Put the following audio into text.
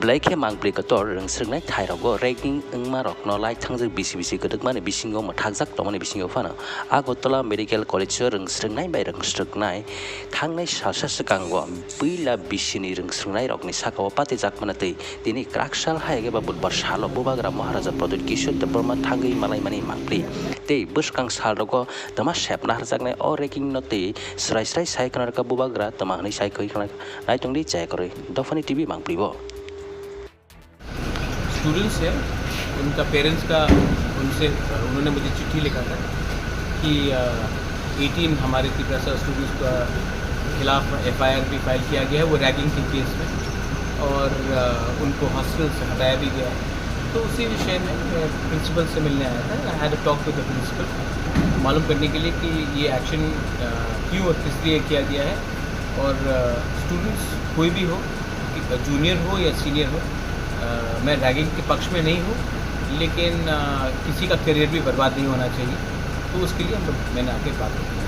Blake mangpli kator reng srngnai thairago ranking engma rok no lai thangjak bisi kodokmani bisingo mathakjak tomani bisingo phano Agotala Medical College reng srngnai bai reng srknai thangnai sasa skango puila bisini reng srngnai rokni sakao patijak manatei tini kraksal haige ba budbar salo bubagra Maharaja Pradut Kishore Debrma thangui malai mani mangpli tei bwskang salrogo tama sepna harjaknai o ranking no tei srai saiknar ka bubagra tama hnai saikoi kana naitongdi chaikoroi Dofani TV mangplibo students है उनका parents का उन्होंने मुझे चिट्ठी लिखा था कि 18 हमारे त्रिपुरा स्टूडेंट्स का खिलाफ FIR भी फाइल किया गया है वो रैगिंग के केस में और उनको हॉस्टल से हटाया भी गया है। तो उसी विषय में मैं प्रिंसिपल से मिलने आया था। I had a talk with the principal मालूम करने के लिए कि ये एक्शन क्यों और किस लिए किया गया है और स्टूडेंट्स कोई भी हो जूनियर हो या सीनियर हो मैं रैगिंग के पक्ष में नहीं हूँ लेकिन किसी का करियर भी बर्बाद नहीं होना चाहिए तो उसके लिए मैंने आके बात की।